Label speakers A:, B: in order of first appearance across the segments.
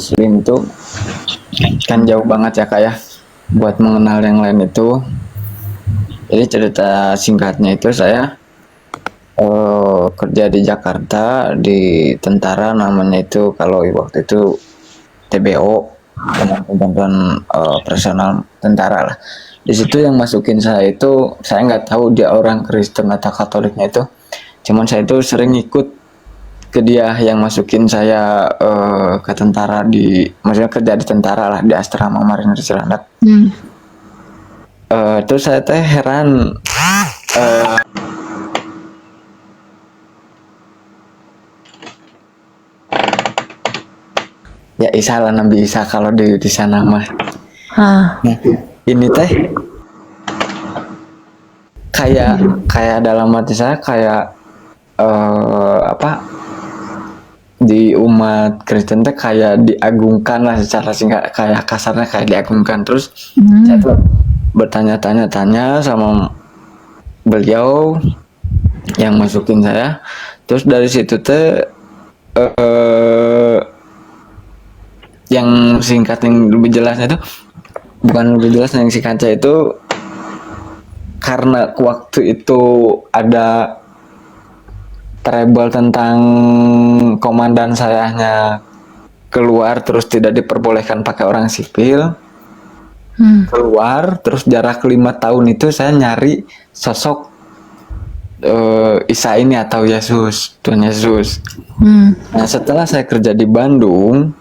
A: muslim tuh kan jauh banget ya kak ya buat mengenal yang lain itu. Jadi cerita singkatnya itu saya kerja di Jakarta di tentara, namanya itu kalau waktu itu TBO, teman-teman personal tentara lah. Di situ yang masukin saya itu, saya nggak tahu dia orang Kristen atau Katoliknya itu, cuman saya itu sering ikut ke dia yang masukin saya ke tentara, di maksudnya kerja di tentara lah, di asrama Marinir Cilandak. Terus saya teh heran, ya Isa lah, Nabi Isa kalau di sana mah. Nah, ini teh kayak dalam hati saya kayak apa, di umat Kristen teh kayak diagungkan lah, secara singkat kayak kasarnya kayak diagungkan. Terus saya tuh bertanya-tanya sama beliau yang masukin saya. Terus dari situ teh yang singkat, yang lebih jelasnya itu bukan lebih jelas, yang singkatnya itu karena waktu itu ada trouble tentang komandan sayanya keluar, terus tidak diperbolehkan pakai orang sipil. Keluar, terus jarak 5 tahun itu saya nyari sosok Isa ini atau Yesus, Tuhan Yesus. Nah, setelah saya kerja di Bandung,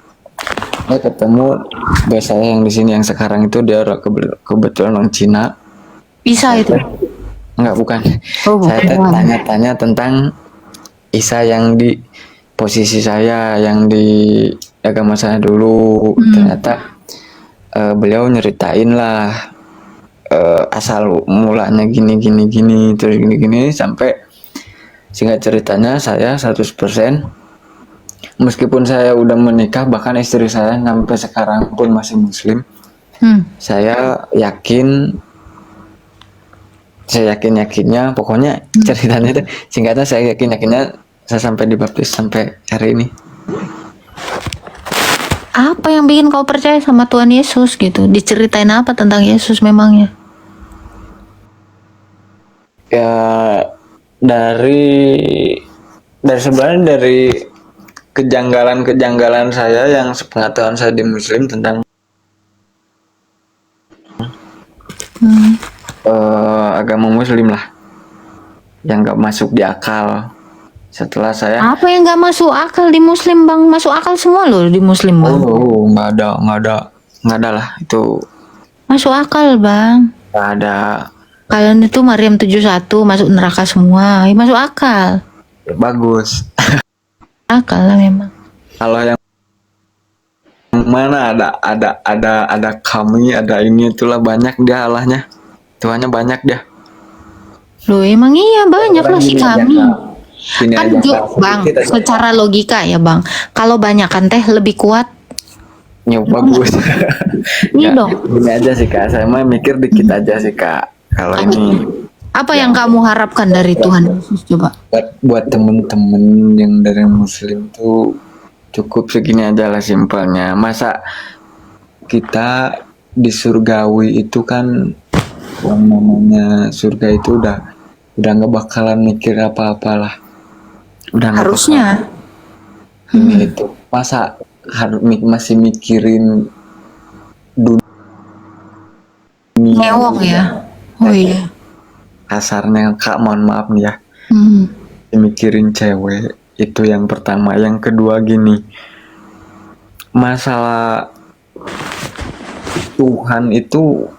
A: saya ketemu bos saya yang di sini yang sekarang itu, dia kebetulan orang Cina.
B: Bisa itu?
A: Enggak, bukan.
B: Oh,
A: Saya
B: bukan.
A: tanya-tanya tentang Isa yang di posisi saya, yang di agama saya dulu. Ternyata beliau nyeritain lah asal mulanya gini, terus gini, sampai singkat ceritanya saya 100%, meskipun saya udah menikah, bahkan istri saya sampai sekarang pun masih muslim. Saya yakinnya pokoknya ceritanya itu singkatnya, saya yakinnya saya sampai dibaptis sampai hari ini.
B: Apa yang bikin kau percaya sama Tuhan Yesus gitu? Diceritain apa tentang Yesus memangnya?
A: Ya sebenarnya dari kejanggalan saya yang sepengetahuan saya di muslim tentang agama muslim lah, yang nggak masuk di akal. Setelah saya
B: Apa yang nggak masuk akal di muslim, Bang? Masuk akal semua loh di muslim, Bang.
A: nggak ada lah, itu
B: Masuk akal, Bang.
A: nggak ada.
B: Kalian itu Maryam 71 masuk neraka semua. Ya, masuk akal.
A: Ya, bagus.
B: Akal lah memang.
A: Kalau yang mana ada kami, ada ini, itulah banyak dia Allahnya, Tuhannya banyak dia.
B: Loh, emang iya banyak loh si kami.
A: Gini
B: Kan
A: aja,
B: Bang, secara logika ya, Bang. Kalau banyakan teh lebih kuat.
A: Ya bagus.
B: Iya
A: Nggak,
B: dong.
A: Ini aja sih Kak, saya mah mikir dikit aja sih Kak. Kalau ini
B: Apa yang kamu harapkan dari Tuhan Yesus coba?
A: buat temen-temen yang dari muslim tuh cukup segini aja lah, simpelnya. Masa kita di surgawi itu kan, yang namanya surga itu udah nggak bakalan mikir apa-apalah, udah nggak
B: Harusnya.
A: ini itu. Masa harus masih mikirin
B: Ngewong ya. Oh iya.
A: kasarnya Kak, mohon maaf nih ya, mikirin cewek itu yang pertama. Yang kedua gini, masalah Tuhan itu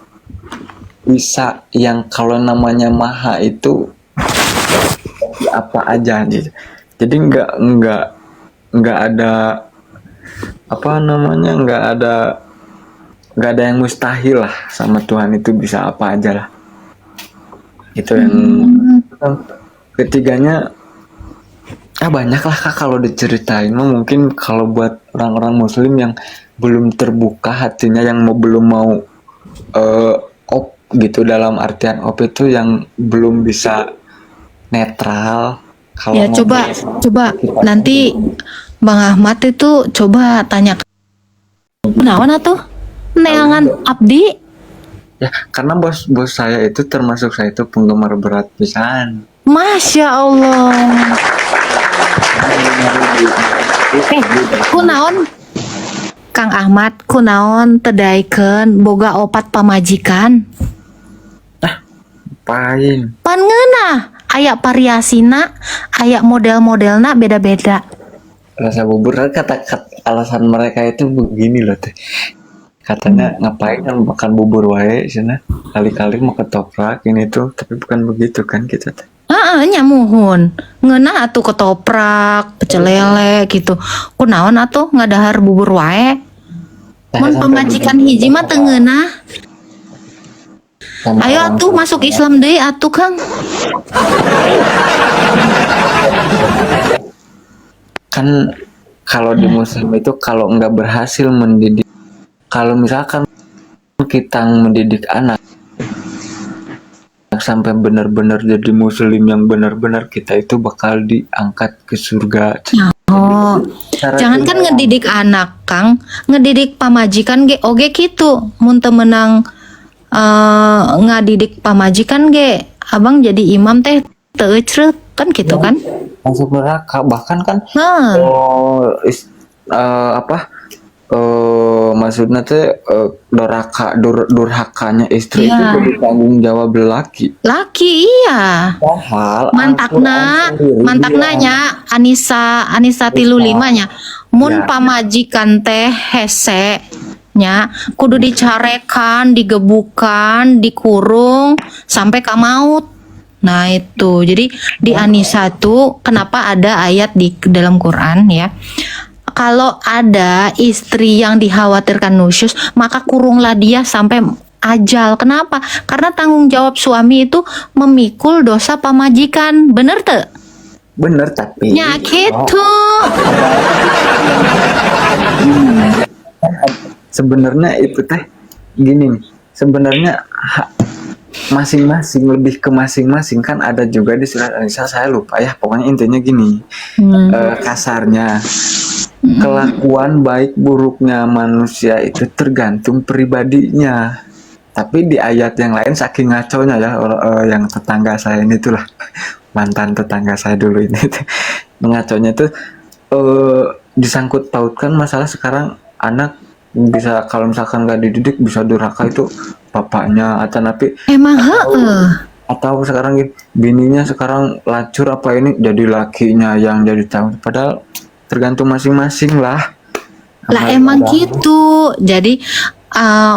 A: bisa, yang kalau namanya maha itu apa aja gitu. Jadi nggak ada apa namanya, nggak ada yang mustahil lah sama Tuhan, itu bisa apa aja lah. Itu yang ketiganya, banyak lah Kak kalau diceritain. Mungkin kalau buat orang-orang muslim yang belum terbuka hatinya, yang belum mau op gitu, dalam artian op itu yang belum bisa netral. Kalau
B: Ya coba nanti Bang Ahmad itu coba tanya Naon atuh? Neangan abdi?
A: Ya, karena bos saya itu termasuk saya itu penggemar berat pisan.
B: Masya Allah. Kunaon Kang Ahmad, kunaon tedaikeun boga opat pamajikan?
A: Pain.
B: Pan ngeunah, aya variasina, aya model-modelna beda-beda.
A: Rasa bubur alasan mereka itu begini loh teh. Katanya ngapain kan makan bubur wae sana. Kali-kali mau ketoprak ini tuh, tapi bukan begitu kan kita teh.
B: Nya muhun. Ngeunah atuh ketoprak, pecel lele gitu. Kunaon atuh ngadahar bubur wae? Mun pamajikan hiji mah teu ngeunah. Ayo atuh masuk Islam deui atuh Kang.
A: Kan kalau di muslim itu kalau nggak berhasil mendidik, kalau misalkan kita mendidik anak sampai benar-benar jadi muslim yang benar-benar, kita itu bakal diangkat ke surga.
B: Oh, jangan kan ngedidik anak Kang, ngedidik pamajikan ge oge gitu. Mun teu meunang ngadidik pamajikan ge, abang jadi imam teh teu ecreuk kan gitu kan?
A: Masuk neraka bahkan kan.
B: Nah,
A: Maksudnya teh durhakanya istri
B: Iya.
A: itu jadi tanggung jawab laki.
B: laki iya.
A: Padahal
B: Mantakna nya Anissa 35 nya. Mun
A: Ya.
B: pamajikan teh hese nya kudu dicarekan, digebukan, dikurung sampai ka maut. Nah itu, jadi di Anissa tuh kenapa ada ayat di dalam Quran ya? Kalau ada istri yang dikhawatirkan nusyus, maka kurunglah dia sampai ajal. Kenapa? Karena tanggung jawab suami itu memikul dosa pamajikan. Bener tuh?
A: Bener, tapi
B: Ya gitu.
A: sebenarnya itu teh gini nih. Sebenarnya masing-masing, lebih ke masing-masing kan ada juga di surat An-Nisa, saya lupa ya, pokoknya intinya gini. Kasarnya kelakuan baik buruknya manusia itu tergantung pribadinya. Tapi di ayat yang lain saking ngaconya ya, yang tetangga saya ini tuh lah, mantan tetangga saya dulu ini ngaconya tuh disangkut pautkan masalah sekarang anak bisa, kalau misalkan nggak dididik bisa durhaka itu bapaknya, atau tapi
B: Emang heeh.
A: atau sekarang gini, bininya sekarang lacur apa ini jadi lakinya yang jadi tahu, padahal tergantung masing-masing lah.
B: Lah emang gitu. Jadi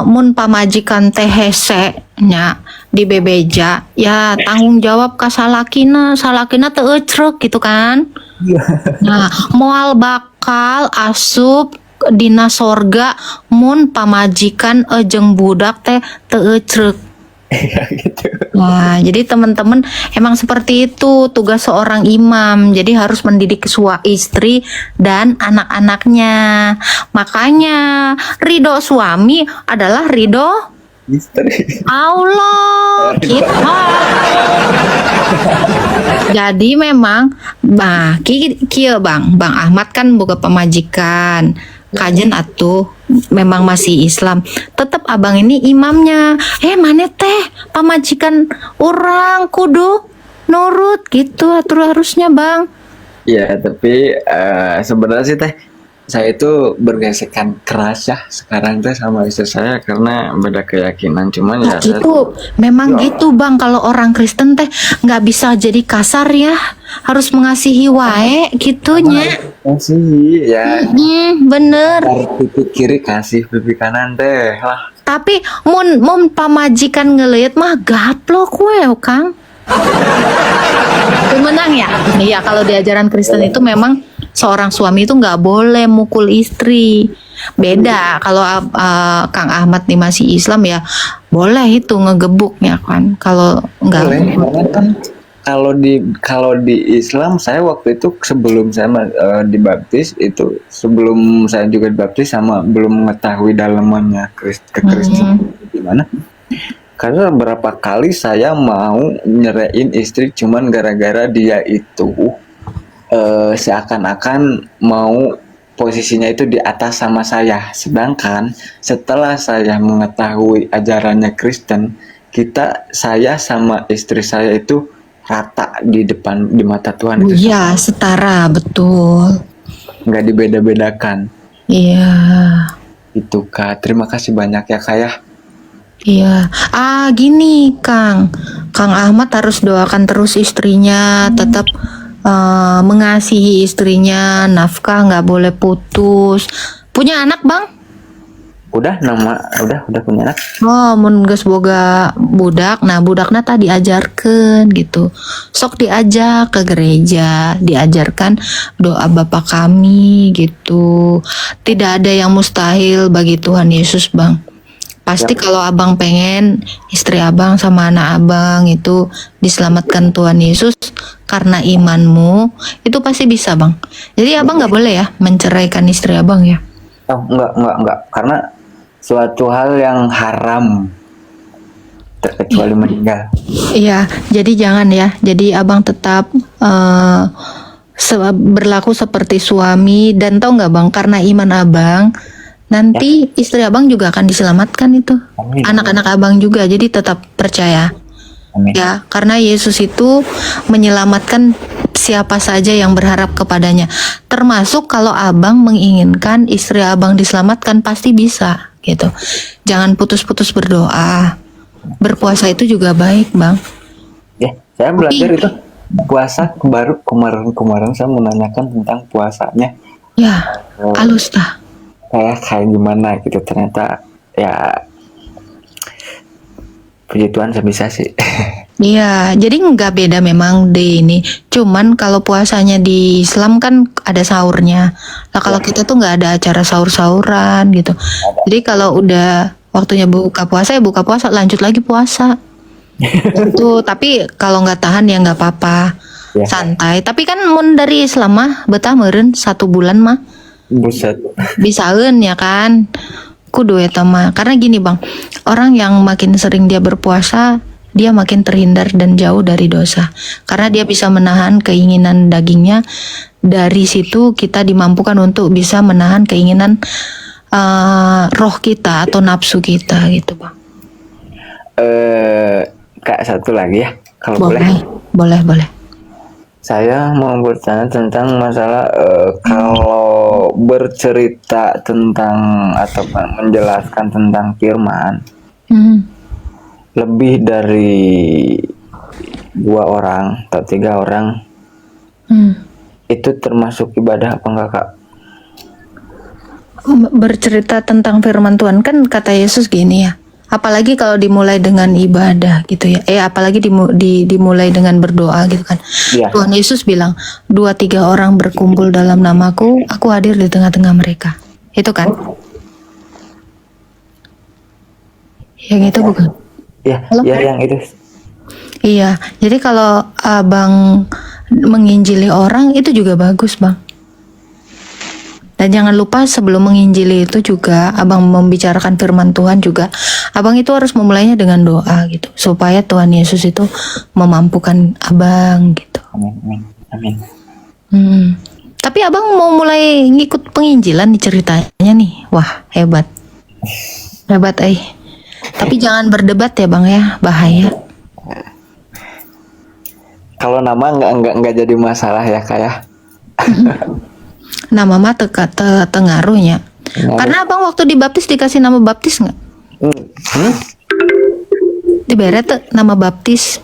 B: mun pamajikan teh hese nya di bebeja ya tanggung jawab ka salakina teu ecreuk gitu kan. Nah, moal bakal asup dina sorga mun pamajikan jeung budak teh teu ecreuk.
A: gitu.
B: Nah, jadi teman-teman emang seperti itu tugas seorang imam. Jadi harus mendidik istri dan anak-anaknya. Makanya ridho suami adalah ridho
A: Istri.
B: Allah. Gitu. Jadi memang kieu Bang Ahmad kan boga pamajikan. Kajen atuh memang masih Islam. Tetap abang ini imamnya. Mana teh pamajikan orang kudu nurut gitu atur harusnya Bang.
A: Ya, tapi sebenarnya sih teh saya itu bergesekan keras ya sekarang teh sama istri saya karena beda keyakinan, cuman ya saya
B: Gitu, memang gitu Bang. Kalau orang Kristen teh nggak bisa jadi kasar ya, harus mengasihi wae gitunya.
A: kasih ya,
B: Bener.
A: pipi kiri kasih pipi kanan teh lah.
B: Tapi mun pamajikan ngeliat mah gaplok we Kang. Itu menang ya. Iya, kalau di ajaran Kristen itu memang seorang suami itu nggak boleh mukul istri. Beda kalau Kang Ahmad nih masih Islam ya boleh itu ngegebuknya kan. Kalau nggak
A: Boleh, karena kan kalau di Islam, saya waktu itu sebelum saya dibaptis itu, sebelum saya juga dibaptis sama belum mengetahui dalamannya Kristen gimana. Karena beberapa kali saya mau nyerain istri cuman gara-gara dia itu seakan-akan mau posisinya itu di atas sama saya. Sedangkan setelah saya mengetahui ajarannya Kristen, saya sama istri saya itu rata di depan di mata Tuhan itu,
B: Iya, setara, betul.
A: nggak dibeda-bedakan.
B: Iya.
A: Itu Kak. Terima kasih banyak ya Kak ya.
B: Iya, gini Kang, Kang Ahmad harus doakan terus istrinya, tetap mengasihi istrinya, nafkah nggak boleh putus. Punya anak Bang?
A: Udah punya anak.
B: Oh, mun geus boga budak, nah budakna tadi diajarkan gitu. Sok diajak ke gereja, diajarkan doa Bapa kami gitu. Tidak ada yang mustahil bagi Tuhan Yesus, Bang. Pasti kalau abang pengen istri abang sama anak abang itu diselamatkan Tuhan Yesus karena imanmu, itu pasti bisa Bang. Jadi abang nggak boleh ya menceraikan istri abang ya.
A: Oh, enggak. Karena suatu hal yang haram terkecuali meninggal.
B: Iya, jadi jangan ya. Jadi abang tetap berlaku seperti suami, dan tahu nggak Bang, karena iman abang nanti istri abang juga akan diselamatkan itu.
A: Amin.
B: Anak-anak abang juga, jadi tetap percaya.
A: Amin.
B: Ya, karena Yesus itu menyelamatkan siapa saja yang berharap kepadanya. Termasuk kalau abang menginginkan istri abang diselamatkan, pasti bisa gitu. Jangan putus-putus berdoa. Berpuasa itu juga baik, Bang.
A: Ya, saya belajar itu puasa baru kemarin saya menanyakan tentang puasanya.
B: Ya, halus dah.
A: Kayak gimana gitu, ternyata ya puji Tuhan saya bisa sih.
B: Iya, jadi nggak beda memang di ini. Cuman kalau puasanya di Islam kan ada sahurnya. Nah kalau kita tuh nggak ada acara sahur-sahuran gitu. Jadi kalau udah waktunya buka puasa ya buka puasa, lanjut lagi puasa. Itu tapi kalau nggak tahan ya nggak apa-apa,
A: Ya.
B: santai. Tapi kan mun dari Islam mah betah meureun 1 bulan mah
A: Buset.
B: bisaeun ya kan. Kudu eta mah. Karena gini Bang, orang yang makin sering dia berpuasa, dia makin terhindar dan jauh dari dosa. Karena dia bisa menahan keinginan dagingnya. Dari situ kita dimampukan untuk bisa menahan keinginan roh kita atau nafsu kita gitu Bang.
A: Kak, satu lagi ya, kalau boleh.
B: Boleh.
A: Saya mau bertanya tentang masalah kalau bercerita tentang atau menjelaskan tentang firman, lebih dari 2 orang atau 3 orang, itu termasuk ibadah apa enggak Kak?
B: Bercerita tentang firman Tuhan kan kata Yesus gini ya, apalagi kalau dimulai dengan ibadah gitu ya, apalagi dimulai dengan berdoa gitu kan.
A: Ya.
B: Tuhan Yesus bilang 2-3 orang berkumpul dalam namaku, aku hadir di tengah-tengah mereka, itu kan yang itu bukan?
A: Ya,
B: Halo?
A: ya yang itu.
B: Iya, jadi kalau abang menginjili orang itu juga bagus Bang. Dan jangan lupa sebelum menginjili itu juga abang membicarakan firman Tuhan juga, abang itu harus memulainya dengan doa gitu, supaya Tuhan Yesus itu memampukan abang gitu.
A: Amin.
B: Tapi abang mau mulai ngikut penginjilan nih ceritanya nih, wah hebat. Tapi jangan berdebat ya Bang ya, bahaya.
A: Kalau nama nggak jadi masalah ya Kak ya.
B: Nama mah tengaruhnya. Karena abang waktu dibaptis dikasih nama baptis nggak? Diberet tuh nama baptis.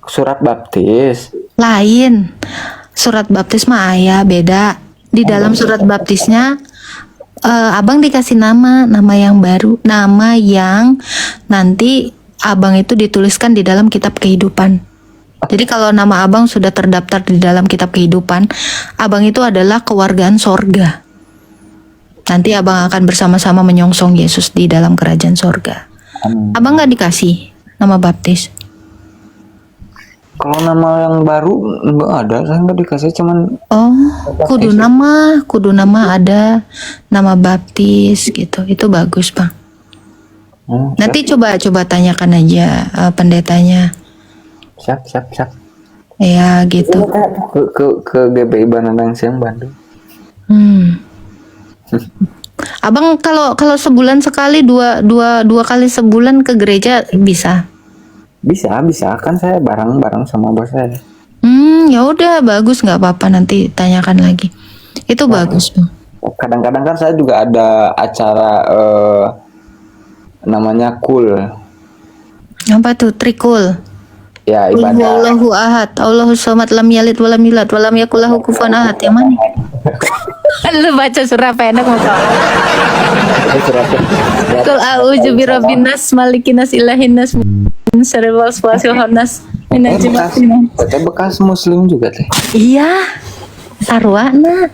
A: Surat baptis.
B: Lain. Surat baptis mah aya beda. Di dalam surat baptisnya abang dikasih nama yang baru, nama yang nanti abang itu dituliskan di dalam kitab kehidupan. Jadi kalau nama abang sudah terdaftar di dalam kitab kehidupan, abang itu adalah kewargaan sorga. Nanti abang akan bersama-sama menyongsong Yesus di dalam kerajaan sorga. Abang nggak dikasih nama baptis?
A: Kalau nama yang baru nggak ada, saya nggak dikasih, cuman
B: kudu nama ada nama baptis gitu. Itu bagus Bang. Nanti coba tanyakan aja pendetanya.
A: Siap.
B: Ya gitu.
A: Ke GBI Banandang Siang Bandung.
B: Hmm. Abang kalau kalau sebulan sekali dua kali sebulan ke gereja bisa.
A: Bisa kan saya bareng sama bos saya.
B: Ya udah bagus, nggak apa-apa, nanti tanyakan lagi. Itu bagus tuh.
A: Kadang-kadang kan saya juga ada acara namanya kul.
B: Apa tuh trikul?
A: Ya
B: Qul
A: ibadah.
B: huwallahu ahad, Allahu samad, lam yalid walam yulad walam yakul lahu kufuwan ahad. Yang mana? Lu baca surah pendek mau sholat. Qul a'udzu birabbin nas, malikin nas, ilahin nas, min syarril waswasil khannas, min ajmatin.
A: Bekas muslim juga teh.
B: Iya, sarwana.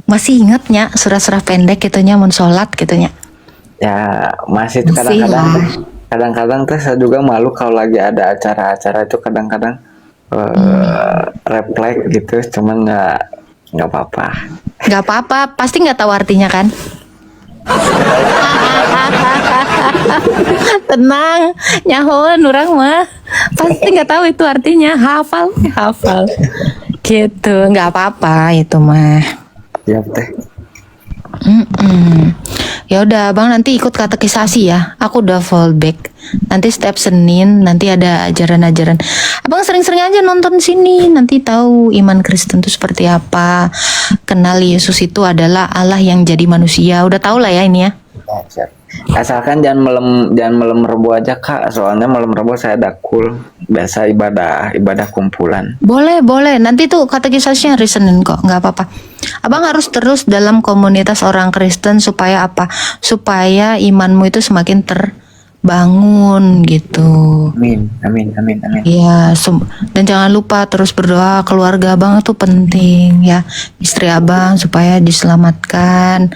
B: Masih ingatnya surah-surah pendek gitunya mun sholat gitunya.
A: Ya masih itu
B: Masih
A: kadang-kadang teh saya juga malu kalau lagi ada acara-acara itu kadang-kadang refleks gitu, cuman nggak apa-apa.
B: Nggak apa-apa, pasti nggak tahu artinya kan? Tenang, nyahoan orang mah pasti nggak tahu itu artinya, hafal gitu, nggak apa-apa itu mah.
A: Ya teh.
B: Ya udah abang nanti ikut katekisasi ya, aku udah fallback. Nanti setiap Senin nanti ada ajaran-ajaran. Abang sering-sering aja nonton sini, nanti tahu iman Kristen itu seperti apa. Kenal Yesus itu adalah Allah yang jadi manusia. Udah tau lah ya ini ya.
A: Ya, siap. Asalkan jangan malam Rebo aja Kak, soalnya malam Rebo saya ada kul, biasa ibadah kumpulan.
B: Boleh. Nanti tuh katekisasinya hari Senin kok, nggak apa-apa. Abang harus terus dalam komunitas orang Kristen supaya apa? Supaya imanmu itu semakin terbangun gitu.
A: Amin.
B: Ya, dan jangan lupa terus berdoa, keluarga abang itu penting ya. Istri abang supaya diselamatkan,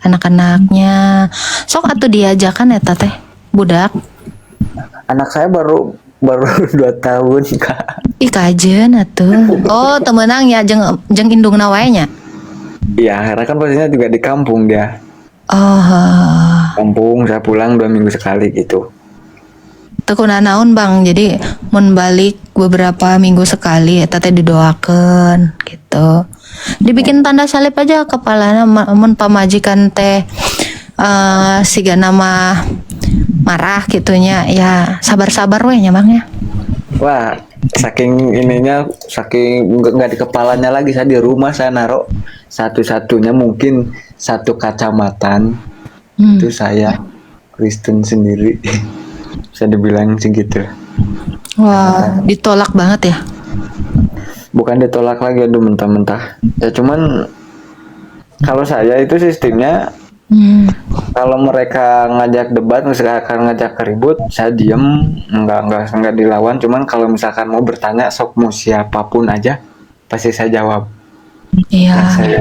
B: anak-anaknya. Sok atuh diajakan ya teh budak.
A: Anak saya baru 2 tahun Kak.
B: Ih kajen atuh. Oh, temenang ya jeung indung nawanya.
A: Iya, karena kan posisinya juga di kampung dia.
B: Oh,
A: Kampung, saya pulang 2 minggu sekali gitu.
B: tekuna naon bang, jadi mun balik beberapa minggu sekali eta teh didoakeun gitu. Dibikin tanda salib aja kepalana, mun pamajikan teh siga nama marah gitunya ya, sabar-sabar we nya bang ya.
A: Wah, saking nggak di kepalanya lagi, saya di rumah saya naruh satu-satunya mungkin satu kacamatan itu saya Kristen sendiri. Bisa dibilang segitu.
B: Wah, ditolak banget ya.
A: Bukan ditolak lagi, aduh mentah-mentah. Ya cuman kalau saya itu sistemnya, kalau mereka ngajak debat, misalkan ngajak ribut, saya diem, nggak dilawan. Cuman kalau misalkan mau bertanya, sok mau siapapun aja, pasti saya jawab.
B: Iya.
A: Nah, saya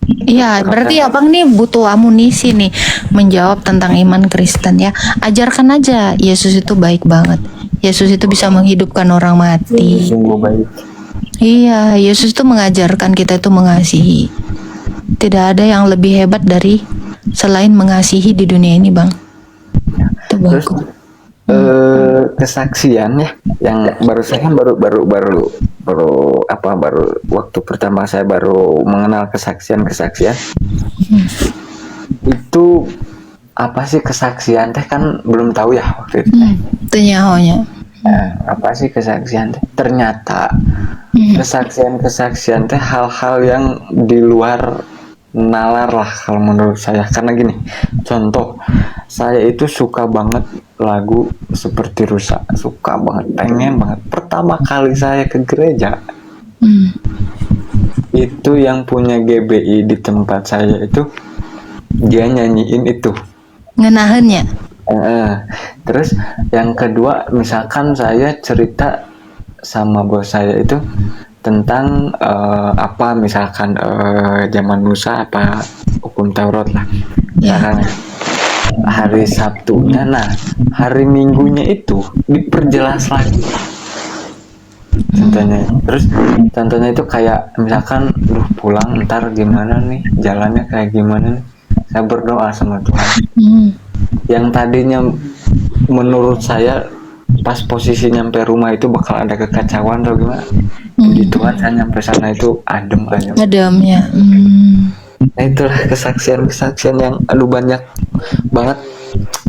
B: Iya, berarti abang nih butuh amunisi nih menjawab tentang iman Kristen ya. Ajarkan aja, Yesus itu baik banget. Yesus itu bisa menghidupkan orang mati.
A: sungguh baik.
B: Iya, Yesus itu mengajarkan kita itu mengasihi. Tidak ada yang lebih hebat dari selain mengasihi di dunia ini, bang. Itu
A: Terus
B: bagus.
A: kesaksian ya, yang baru saya kan baru waktu pertama saya baru mengenal kesaksian itu apa sih kesaksian teh, kan belum tahu ya waktu itu.
B: Itu nyahonya.
A: Nah, apa sih kesaksian teh? Ternyata kesaksian teh hal-hal yang di luar nalar lah kalau menurut saya. Karena gini, contoh, saya itu suka banget lagu seperti Rusa, suka banget, pengen banget. Pertama kali saya ke gereja, itu yang punya GBI di tempat saya itu dia nyanyiin itu.
B: Ngenahennya.
A: Terus yang kedua, misalkan saya cerita sama bos saya itu tentang apa, misalkan zaman Musa apa hukum Taurat lah, misalkan hari Sabtunya, nah hari Minggunya itu diperjelas lagi contohnya. Terus contohnya itu kayak misalkan lu pulang ntar gimana nih, jalannya kayak gimana nih, saya berdoa sama Tuhan. Yang tadinya menurut saya pas posisi nyampe rumah itu bakal ada kekacauan atau gimana. Puji Tuhan saya nyampe sana itu adem aja.
B: Adamnya.
A: Nah itulah kesaksian yang aduh banyak banget.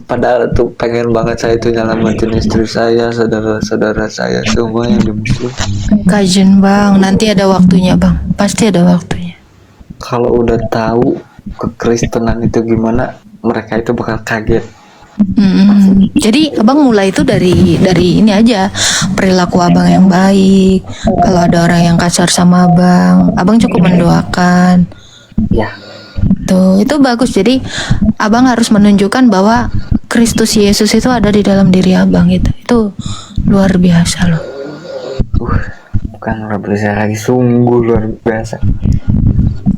A: Padahal tuh pengen banget saya itu nyelamatin istri saya, saudara-saudara saya semua yang di muslim.
B: Kajian bang, nanti ada waktunya bang, pasti ada waktunya.
A: Kalau udah tahu kekristenan itu gimana, mereka itu bakal kaget.
B: Jadi abang mulai itu dari ini aja, perilaku abang yang baik. Kalau ada orang yang kasar sama abang cukup mendoakan.
A: Ya.
B: Tuh, itu bagus. Jadi abang harus menunjukkan bahwa Kristus Yesus itu ada di dalam diri abang gitu. Itu luar biasa loh.
A: Bukan luar biasa lagi, sungguh luar biasa.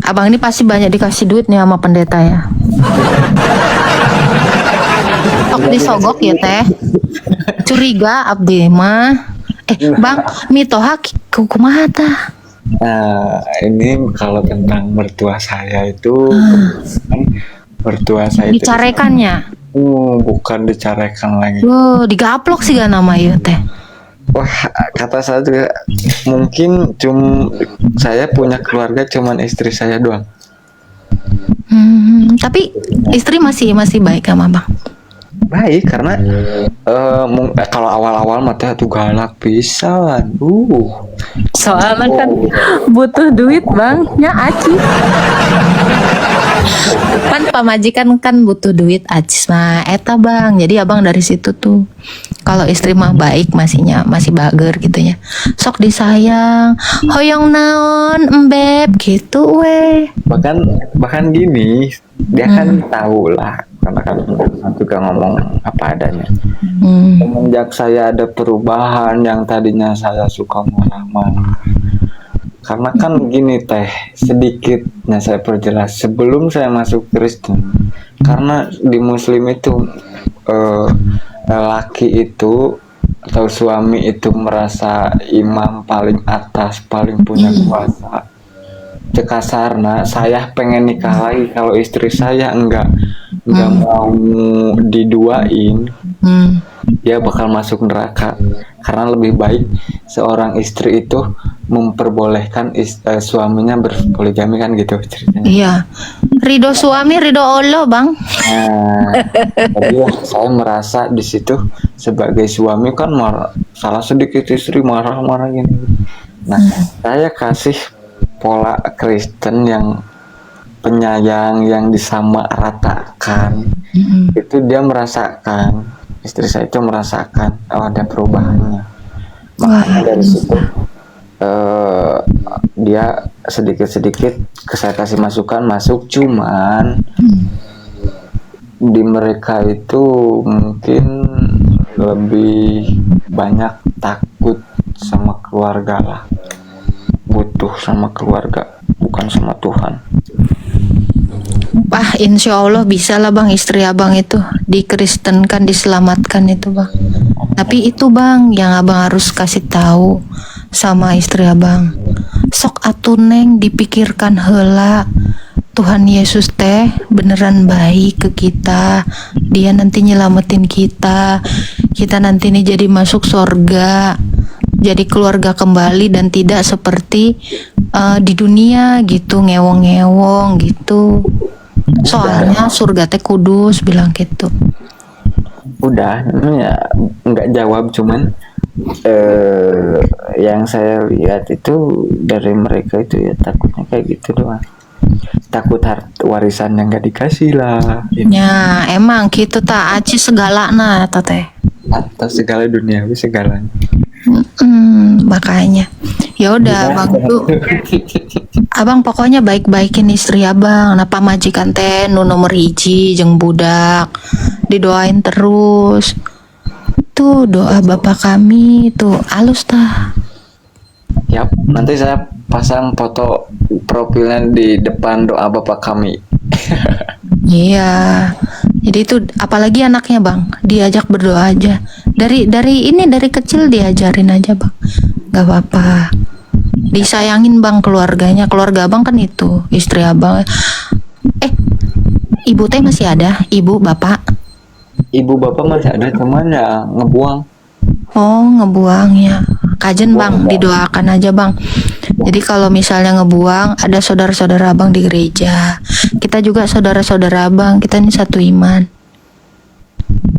B: Abang ini pasti banyak dikasih duit nih sama pendeta ya. Tok disogok ya teh. Curiga abdi mah. Bang, mitoha kumaha tah?
A: Nah, ini kalau tentang mertua saya itu, mertua saya itu
B: Dicarekannya.
A: bukan dicarekan lagi.
B: Digaplok sih gak nama ya teh.
A: Wah, kata saya juga mungkin saya punya keluarga cuman istri saya doang.
B: Tapi istri masih baik sama bang.
A: Baik karena kalau awal-awal mata tuh galak pisan.
B: Soalnya kan butuh duit bang, nya aci. Kan pamajikan kan butuh duit acis mah eta bang. Jadi abang dari situ tuh. Kalau istri mah baik masih bager gitu ya. Sok disayang, hoyong naon embeb gitu weh.
A: Bahkan gini, dia kan tahu lah karena kan juga ngomong apa adanya. Semenjak saya ada perubahan yang tadinya saya suka marah-marah. Karena kan gini teh, sedikitnya saya perjelas sebelum saya masuk Kristen. Karena di Muslim itu laki itu atau suami itu merasa imam paling atas, paling punya kuasa. Cekasarna saya pengen nikah lagi kalau istri saya enggak mau diduain, dia bakal masuk neraka. Karena lebih baik seorang istri itu memperbolehkan suaminya berpoligami kan gitu ceritanya.
B: Iya, ridho suami ridho Allah bang.
A: Nah, jadi saya merasa di situ sebagai suami kan salah sedikit istri marah-marah gini. Nah, saya kasih pola Kristen yang penyayang, yang disamaratakan. Itu dia merasakan, istri saya itu merasakan ada perubahannya. Makanya dari situ dia sedikit-sedikit saya kasih masukan masuk, cuman di mereka itu mungkin lebih banyak takut sama keluarga lah, butuh sama keluarga bukan sama Tuhan.
B: Insya Allah bisa lah bang, istri abang itu dikristenkan, diselamatkan itu bang. Tapi itu bang yang abang harus kasih tahu sama istri abang, sok atuh neng dipikirkan heula, Tuhan Yesus teh beneran baik ke kita, dia nanti nyelamatin kita nanti nih jadi masuk surga, jadi keluarga kembali dan tidak seperti di dunia gitu, ngewong-ngewong gitu. Soalnya surga teh kudus, bilang gitu.
A: Udah, ya nggak jawab, cuman yang saya lihat itu dari mereka itu ya takutnya kayak gitu doang. Takut warisan yang nggak dikasih lah.
B: Ya emang gitu tak aci segala na teh.
A: Atau segala dunia, segalanya.
B: Makanya ya udah abang tuh abang pokoknya baik-baikin istri abang, napa majikan teh nu nomor hiji jeung budak didoain terus tuh, doa Bapak kami tuh alus tah.
A: Yap, nanti saya pasang foto profilnya di depan doa Bapak kami.
B: Iya, jadi itu apalagi anaknya bang, diajak berdoa aja. Dari kecil diajarin aja bang, nggak apa-apa. Disayangin bang keluarganya, keluarga abang kan itu istri abang. Ibu teh masih ada, ibu bapak.
A: Ibu bapak masih ada, cuman ya ngebuang.
B: Oh, ngebuang ya. Kajen bang, didoakan aja bang. Jadi kalau misalnya ngebuang, ada saudara-saudara abang di gereja. Kita juga saudara-saudara abang, kita ini satu iman.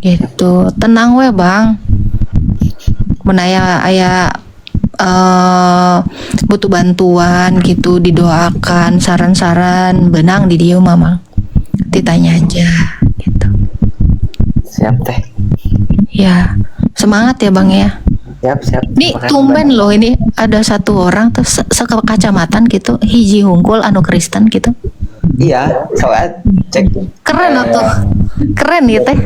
B: Gitu, tenang we bang. Menaya ayah butuh bantuan gitu, didoakan, saran-saran, benang di dia mama. Ditanya aja, gitu.
A: Siap teh.
B: Ya, semangat ya bang ya.
A: Siap.
B: Nih
A: Makasih
B: tumben
A: banyak.
B: loh ini ada satu orang tuh sekacamatan gitu, hiji hungkul anu Kristen gitu.
A: Iya, soalnya cek
B: Keren tuh, keren ya teh.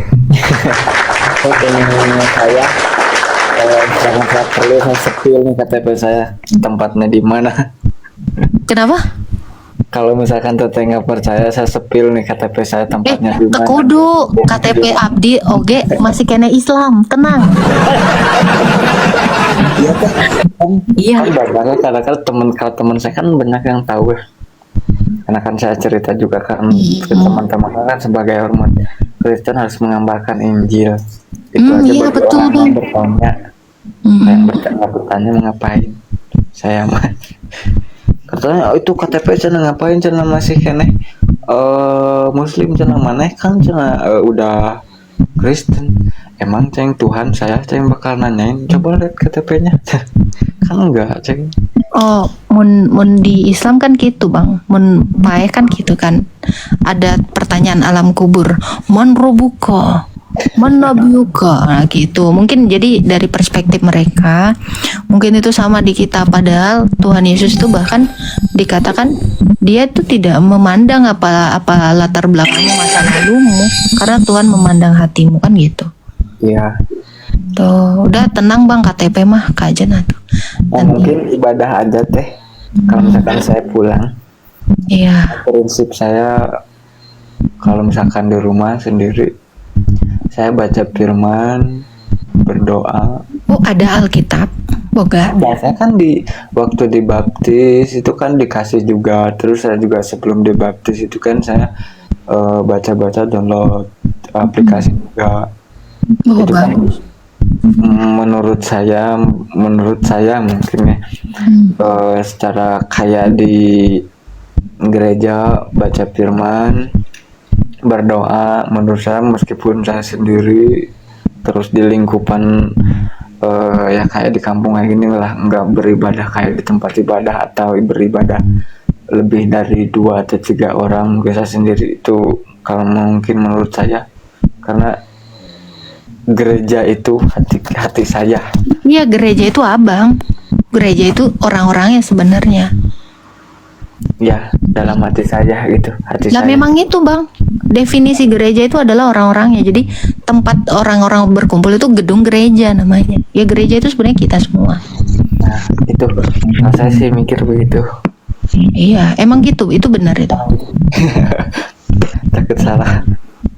A: ini saya jangan saya perlu saya sepil nih KTP saya tempatnya di mana.
B: Kenapa?
A: Kalau misalkan teteh nggak percaya saya sepil nih KTP saya tempatnya di mana.
B: Tekudu KTP Abdi oge masih kena Islam, tenang.
A: Iya teh.
B: Iya.
A: Kan banyak kadang-kadang teman saya kan banyak yang tahu ya. Karena kan saya cerita juga kan ke teman-teman kan sebagai hormat Kristen harus mengamalkan Injil. Itu aja
B: Iya,
A: bagi
B: betul,
A: orang yang
B: Bang.
A: bertanya. Yang bertanya ngapain? Saya mah katanya itu KTP cina ngapain cina masih kene Muslim cina maneh kan cina udah Kristen. Emang ceng Tuhan saya ceng bakal nanyain coba lihat KTP-nya. Kan enggak ceng.
B: Oh, mun di Islam kan gitu bang, mun paeh kan gitu kan. Ada pertanyaan alam kubur, man robuka, man nabiyuka, nah gitu. Mungkin jadi dari perspektif mereka, mungkin itu sama di kita. Padahal Tuhan Yesus itu bahkan dikatakan dia itu tidak memandang apa latar belakangmu, masa lalumu, karena Tuhan memandang hatimu kan gitu.
A: Iya.
B: Tuh, udah tenang bang, KTP mah kajen atuh.
A: Nah, mungkin ibadah aja teh. Kalau misalkan saya pulang,
B: Iya.
A: prinsip saya kalau misalkan di rumah sendiri, saya baca firman, berdoa.
B: Oh, ada Alkitab, boga.
A: Biasanya kan di waktu dibaptis itu kan dikasih juga. Terus saya juga sebelum dibaptis itu kan saya baca-baca download aplikasi juga.
B: Oh,
A: Itu kan
B: bagus.
A: menurut saya mungkin ya secara kayak di gereja baca firman berdoa menurut saya meskipun saya sendiri terus di lingkupan ya kayak di kampung kayak gini lah nggak beribadah kayak di tempat ibadah atau beribadah lebih dari 2 atau 3 orang biasa sendiri itu kalau mungkin menurut saya karena gereja itu hati saya.
B: Iya, gereja itu abang. Gereja itu orang-orangnya sebenarnya.
A: Ya, dalam hati saya gitu, hati
B: Lah
A: saya.
B: memang itu bang. Definisi gereja itu adalah orang-orangnya. Jadi tempat orang-orang berkumpul itu gedung gereja namanya. Ya gereja itu sebenarnya kita semua.
A: Nah, itu. Nah, saya sih mikir begitu.
B: Iya, emang gitu. Itu benar itu.
A: Takut salah.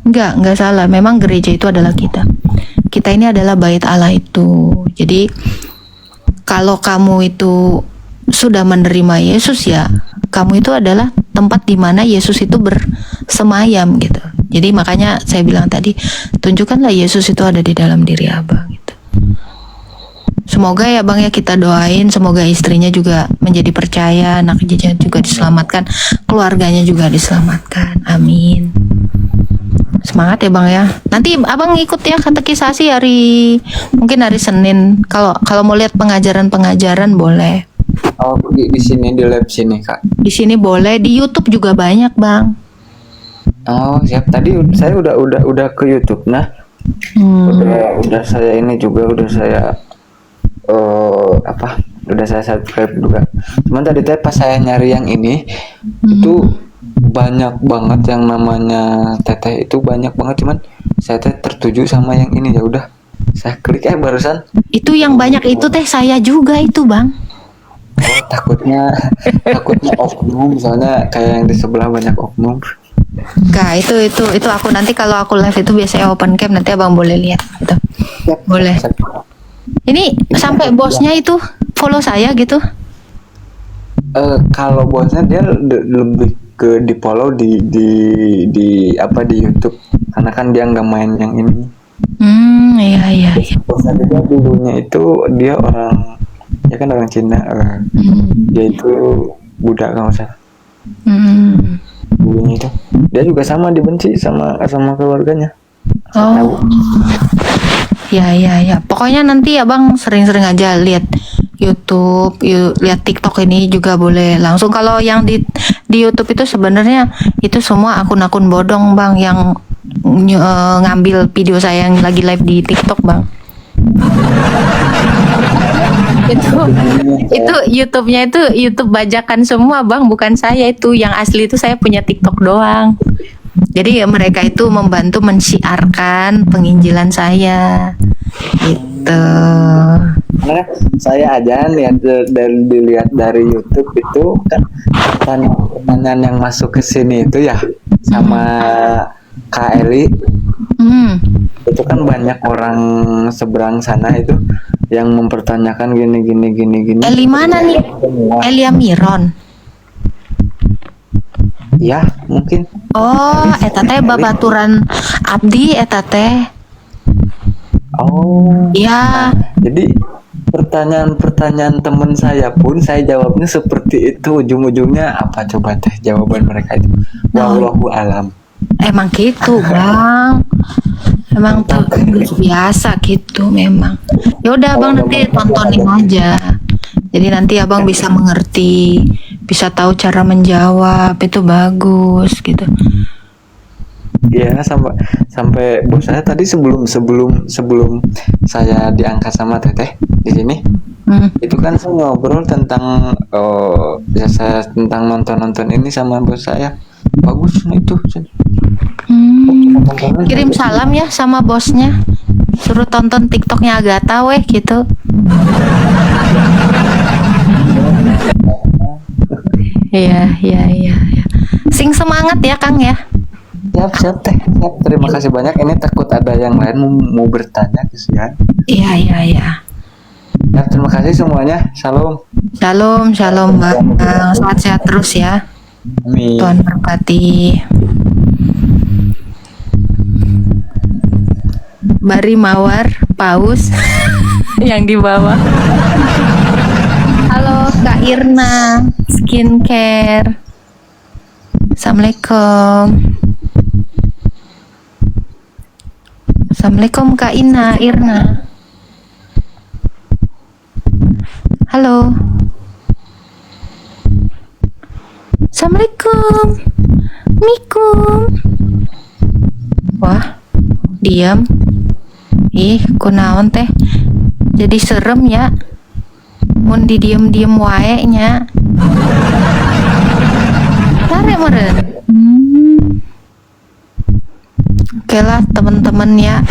B: Enggak salah. Memang gereja itu adalah kita. Kita ini adalah bait Allah itu. Jadi kalau kamu itu sudah menerima Yesus ya, kamu itu adalah tempat di mana Yesus itu bersemayam gitu. Jadi makanya saya bilang tadi, tunjukkanlah Yesus itu ada di dalam diri abang gitu. Semoga ya bang ya kita doain, semoga istrinya juga menjadi percaya, anaknya juga diselamatkan, keluarganya juga diselamatkan. Amin. Semangat ya bang ya. Nanti abang ikut ya katekisasi mungkin hari Senin. Kalau mau lihat pengajaran boleh.
A: Oh, di sini di lab sini, Kak.
B: Di sini boleh, di YouTube juga banyak bang.
A: Oh, siap. Tadi saya udah ke YouTube. Nah, udah saya ini juga udah saya udah saya subscribe juga. Cuman tadi pas saya nyari yang ini itu banyak banget yang namanya teteh itu banyak banget cuman saya tertuju sama yang ini ya udah saya klik barusan
B: Itu yang banyak itu teh saya juga itu bang.
A: takutnya oknum misalnya kayak yang di sebelah banyak oknum.
B: Enggak, itu aku nanti kalau aku live itu biasanya open cam, nanti abang boleh lihat gitu. Boleh. Ini sampai bosnya itu follow saya gitu.
A: Kalau bosnya dia lebih ke di follow di YouTube karena kan dia nggak main yang ini
B: Iya iya iya.
A: Bos saya juga dulunya itu dia orang, ya kan orang Cina, dia itu budak kalau nggak salah.
B: Hmm.
A: Dulunya itu dia juga sama dibenci sama sama keluarganya. Saya tahu.
B: Oh, ya ya ya. Pokoknya nanti abang sering-sering aja lihat YouTube, lihat TikTok ini juga boleh langsung. Kalau yang di YouTube itu sebenarnya itu semua akun-akun bodong bang yang ngambil video saya yang lagi live di TikTok bang. Itu YouTube-nya itu YouTube bajakan semua bang, bukan saya itu. Yang asli itu saya punya TikTok doang. Jadi ya mereka itu membantu mensiarkan penginjilan saya. Gitu.
A: Karena saya aja lihat dari dilihat dari YouTube itu kan pertanyaan yang masuk ke sini itu ya sama Kak Eli
B: Hmm.
A: itu kan banyak orang seberang sana itu yang mempertanyakan gini.
B: Eli mana nih?
A: Semua.
B: Elia Miron.
A: Ya mungkin.
B: Oh, eta teh babaturan abdi eta teh.
A: Oh.
B: Iya.
A: Jadi pertanyaan-pertanyaan teman saya pun saya jawabnya seperti itu. Ujung-ujungnya apa coba teh jawaban mereka itu? Wallahu alam.
B: Emang gitu, Bang. Emang tuh biasa gitu memang. Ya udah Abang nanti tontonin aja. Jadi nanti Abang bisa mengerti, bisa tahu cara menjawab, itu bagus gitu.
A: Iya sampai bos saya tadi sebelum saya diangkat sama Teteh di sini itu kan saya ngobrol tentang ya saya tentang nonton ini sama bos saya bagus nih itu.
B: Kirim salam ya sama bosnya, suruh tonton TikToknya Agatha weh gitu. Iya iya iya. Sing semangat ya Kang ya.
A: Siap teh siap, terima kasih banyak. Ini takut ada yang lain mau bertanya kesian.
B: Iya iya iya.
A: Ya, terima kasih semuanya. Salam.
B: Shalom shalom Bang. Sehat-sehat terus ya.
A: Amin.
B: Tuhan berkati. Bari Mawar Paus yang di bawah. Halo Kak Irna Skincare. Assalamualaikum. Assalamualaikum Kak Irna. Halo. Assalamualaikum. Mikum. Wah, diam. Ih, kunaon teh? Jadi serem ya. Mun di diem wae nya. Tare meureun. Oke lah teman-teman ya.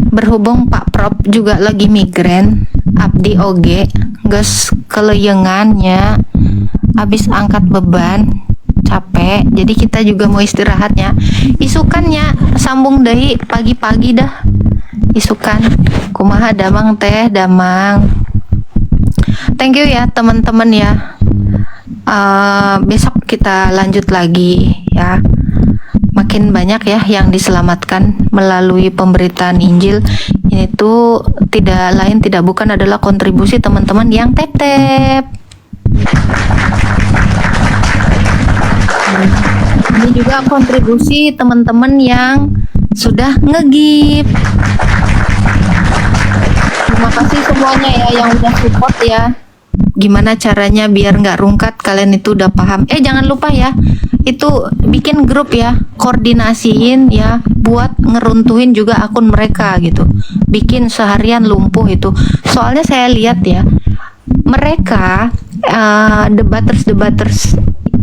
B: Berhubung Pak Prop juga lagi migrain, abdi oge geus keleyengannya, habis angkat beban, capek. Jadi kita juga mau istirahatnya. Isukannya sambung deui pagi-pagi dah. Isukan kumaha damang teh damang. Thank you ya teman-teman ya. Besok kita lanjut lagi ya. Makin banyak ya yang diselamatkan melalui pemberitaan Injil. Ini tuh tidak lain tidak bukan adalah kontribusi teman-teman yang tep-tep. Ini juga kontribusi teman-teman yang sudah nge-give. Terima kasih semuanya ya yang udah support ya. Gimana caranya biar nggak rungkat, kalian itu udah paham. Jangan lupa ya, itu bikin grup ya, koordinasiin ya, buat ngeruntuhin juga akun mereka gitu. Bikin seharian lumpuh itu. Soalnya saya lihat ya, mereka debaters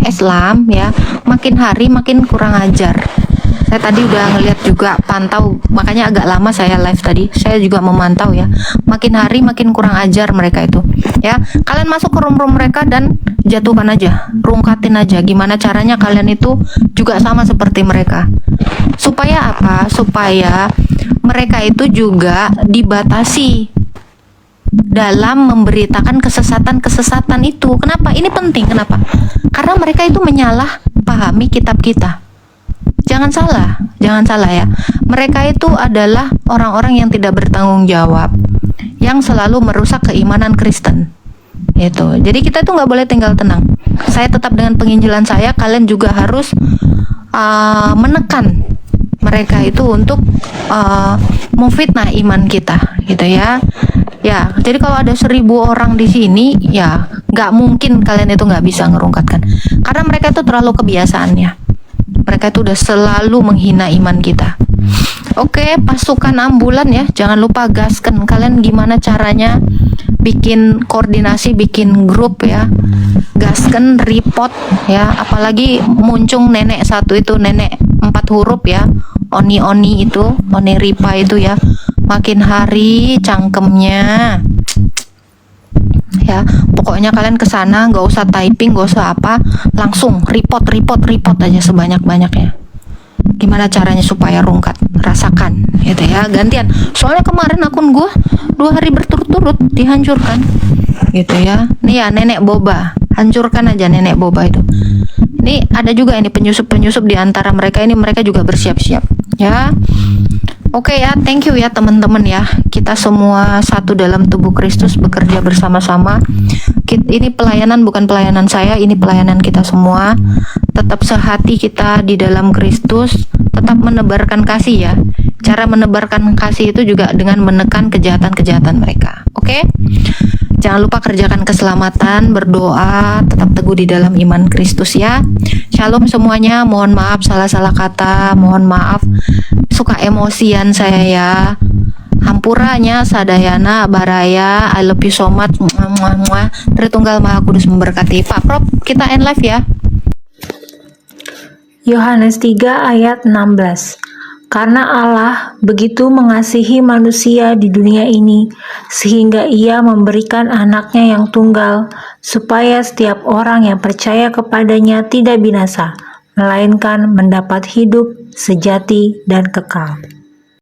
B: Islam ya, makin hari makin kurang ajar. Saya tadi udah ngeliat juga, pantau, makanya agak lama saya live tadi. Saya juga memantau ya, makin hari makin kurang ajar mereka itu. Ya, kalian masuk ke room-room mereka dan jatuhkan aja, rungkatin aja. Gimana caranya kalian itu juga sama seperti mereka. Supaya apa? Supaya mereka itu juga dibatasi dalam memberitakan kesesatan-kesesatan itu. Kenapa? Ini penting. Kenapa? Karena mereka itu menyalah pahami kitab kita. jangan salah ya. Mereka itu adalah orang-orang yang tidak bertanggung jawab, yang selalu merusak keimanan Kristen. Itu. Jadi kita tuh nggak boleh tinggal tenang. Saya tetap dengan penginjilan saya, kalian juga harus menekan mereka itu untuk memfitnah iman kita, gitu ya. Ya, jadi kalau ada 1.000 orang di sini, ya nggak mungkin kalian itu nggak bisa ngerungkatkan, karena mereka itu terlalu kebiasaannya. Mereka itu udah selalu menghina iman kita. Oke, pasukan ambulan ya, jangan lupa gaskan. Kalian gimana caranya bikin koordinasi, bikin grup ya, gaskan, report ya. Apalagi muncung nenek satu itu, nenek 4 huruf ya, Oni itu, Oni Ripa itu ya, makin hari cangkemnya ya. Pokoknya kalian kesana, nggak usah typing, nggak usah apa, langsung report aja sebanyak-banyaknya. Gimana caranya supaya rungkat, rasakan gitu ya, gantian. Soalnya kemarin akun gue 2 hari berturut-turut dihancurkan gitu ya. Nih ya, nenek boba, hancurkan aja nenek boba itu. Ini ada juga ini penyusup di antara mereka ini, mereka juga bersiap-siap ya. Oke ya, thank you ya teman-teman ya. Kita semua satu dalam tubuh Kristus, bekerja bersama-sama. Ini pelayanan bukan pelayanan saya, ini pelayanan kita semua. Tetap sehati kita di dalam Kristus, tetap menebarkan kasih ya. Cara menebarkan kasih itu juga dengan menekan kejahatan-kejahatan mereka. Oke? Jangan lupa kerjakan keselamatan, berdoa, tetap teguh di dalam iman Kristus ya. Shalom semuanya, mohon maaf salah-salah kata, mohon maaf suka emosian saya ya. Hampuranya sadayana baraya, I love you so much. Tritunggal Maha Kudus memberkati. Pak Prof, kita end live ya.
C: Yohanes 3 ayat 16. Karena Allah begitu mengasihi manusia di dunia ini, sehingga Ia memberikan anaknya yang tunggal, supaya setiap orang yang percaya kepadanya tidak binasa, melainkan mendapat hidup sejati dan kekal.